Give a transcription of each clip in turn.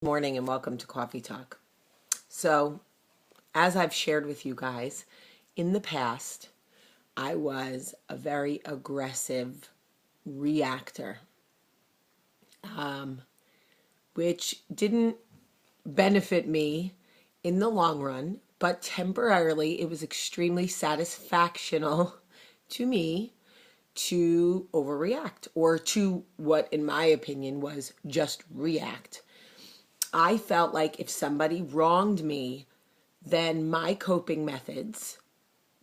Morning and welcome to Coffee Talk. So, as I've shared with you guys, in the past, I was a very aggressive reactor, which didn't benefit me in the long run, but temporarily it was extremely satisfactional to me to overreact or to what, in my opinion, was just react. I felt like if somebody wronged me, then my coping methods,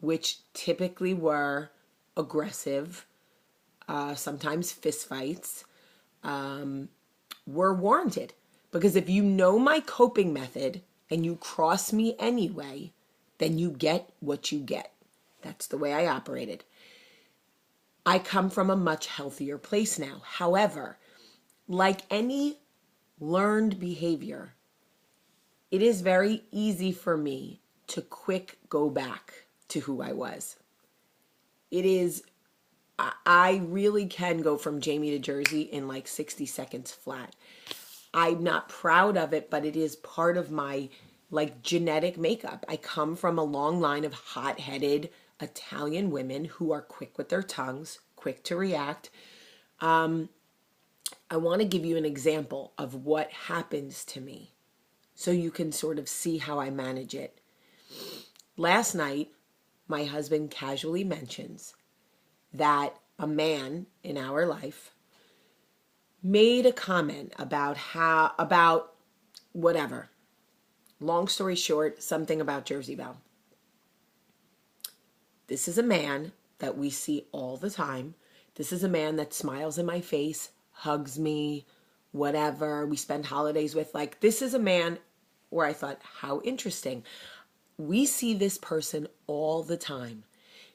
which typically were aggressive, sometimes fistfights, were warranted. Because if you know my coping method and you cross me anyway, then you get what you get. That's the way I operated. I come from a much healthier place now. However, like any learned behavior, it is very easy for me to quick go back to who I was. I really can go from Jamie to Jersey in like 60 seconds flat. I'm not proud of it, but it is part of my like genetic makeup. I come from a long line of hot-headed Italian women who are quick with their tongues, quick to react. I want to give you an example of what happens to me so you can sort of see how I manage it. Last night, my husband casually mentions that a man in our life made a comment about whatever. Long story short, something about Jersey Belle. This is a man that we see all the time. This is a man that smiles in my face, hugs me, whatever. We spend holidays with. Like, this is a man where I thought, how interesting. We see this person all the time.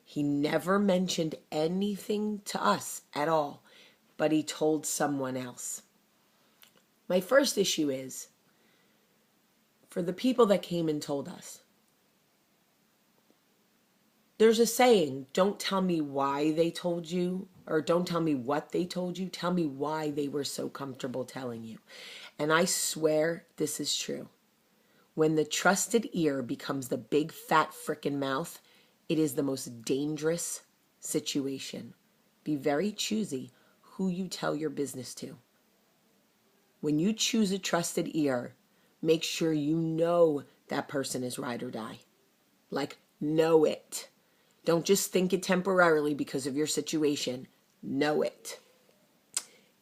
He never mentioned anything to us at all, but he told someone else. My first issue is, for the people that came and told us, there's a saying, don't tell me why they told you, or don't tell me what they told you, tell me why they were so comfortable telling you. And I swear this is true. When the trusted ear becomes the big fat frickin' mouth, it is the most dangerous situation. Be very choosy who you tell your business to. When you choose a trusted ear, make sure you know that person is ride or die. Like, know it. Don't just think it temporarily because of your situation. Know it.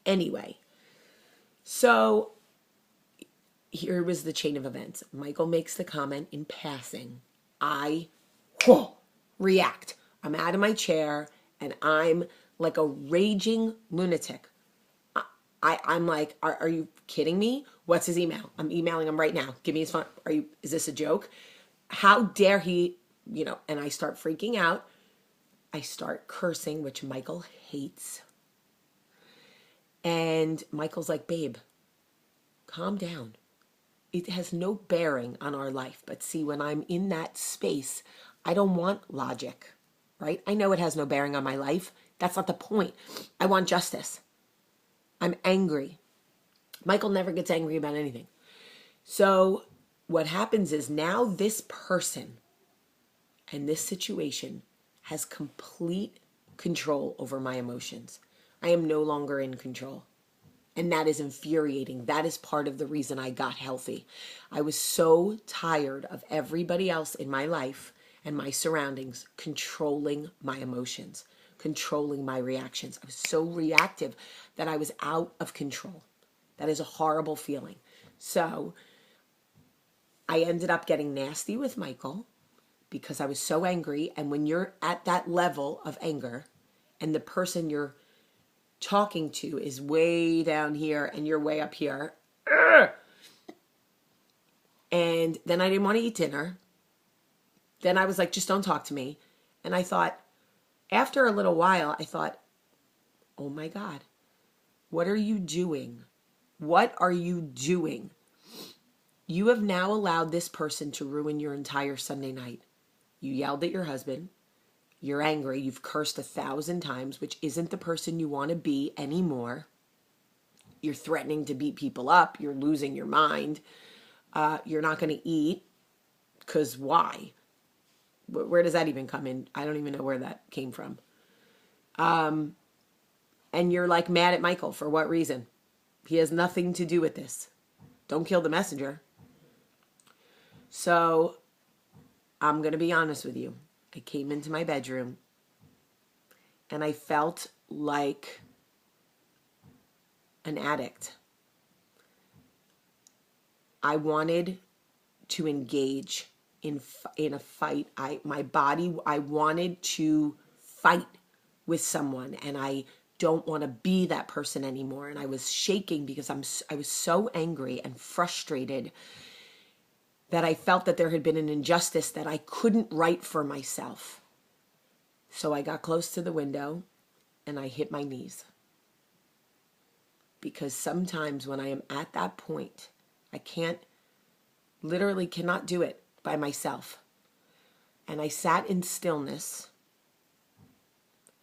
Anyway, so here was the chain of events. Michael makes the comment in passing. I react. I'm out of my chair and I'm like a raging lunatic. I'm like, are you kidding me? What's his email? I'm emailing him right now. Give me his phone. Is this a joke? How dare he, and I start freaking out. I start cursing, which Michael hates. And Michael's like, babe, calm down. It has no bearing on our life. But see, when I'm in that space, I don't want logic, right? I know it has no bearing on my life. That's not the point. I want justice. I'm angry. Michael never gets angry about anything. So what happens is now this person and this situation has complete control over my emotions. I am no longer in control. And that is infuriating. That is part of the reason I got healthy. I was so tired of everybody else in my life and my surroundings controlling my emotions, controlling my reactions. I was so reactive that I was out of control. That is a horrible feeling. So I ended up getting nasty with Michael because I was so angry. And when you're at that level of anger and the person you're talking to is way down here and you're way up here. And then I didn't want to eat dinner. Then I was like, just don't talk to me. And I thought, after a little while, I thought, oh my God, what are you doing? What are you doing? You have now allowed this person to ruin your entire Sunday night. You yelled at your husband. You're angry. You've cursed 1,000 times, which isn't the person you want to be anymore. You're threatening to beat people up. You're losing your mind. You're not going to eat, because why? Where does that even come in? I don't even know where that came from. And you're like mad at Michael. For what reason? He has nothing to do with this. Don't kill the messenger. So I'm going to be honest with you. I came into my bedroom and I felt like an addict. I wanted to engage in a fight. I wanted to fight with someone, and I don't want to be that person anymore. And I was shaking because I was so angry and frustrated that I felt that there had been an injustice that I couldn't right for myself. So I got close to the window and I hit my knees. Because sometimes when I am at that point, I literally cannot do it by myself. And I sat in stillness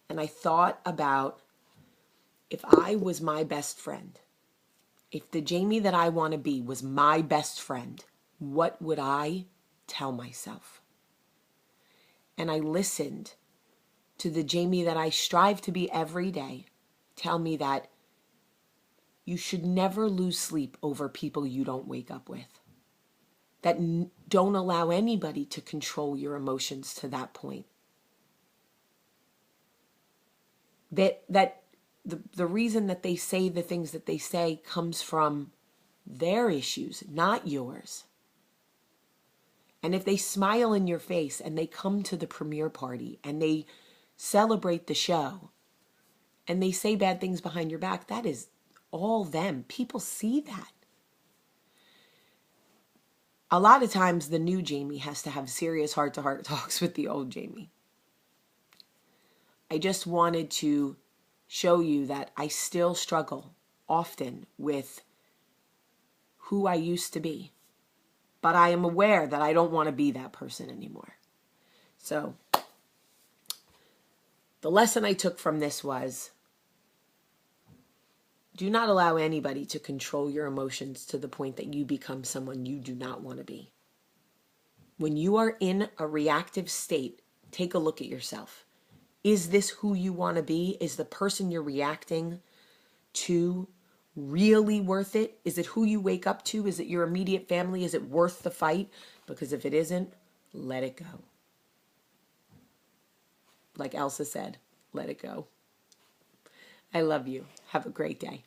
and I thought about, if I was my best friend, if the Jamie that I want to be was my best friend, what would I tell myself? And I listened to the Jamie that I strive to be every day tell me that you should never lose sleep over people you don't wake up with. That don't allow anybody to control your emotions to that point. That the reason that they say the things that they say comes from their issues, not yours. And if they smile in your face and they come to the premiere party and they celebrate the show and they say bad things behind your back, that is all them. People see that. A lot of times the new Jamie has to have serious heart-to-heart talks with the old Jamie. I just wanted to show you that I still struggle often with who I used to be. But I am aware that I don't want to be that person anymore. So the lesson I took from this was, do not allow anybody to control your emotions to the point that you become someone you do not want to be. When you are in a reactive state, take a look at yourself. Is this who you want to be? Is the person you're reacting to really worth it? Is it who you wake up to? Is it your immediate family? Is it worth the fight? Because if it isn't, let it go. Like Elsa said, let it go. I love you. Have a great day.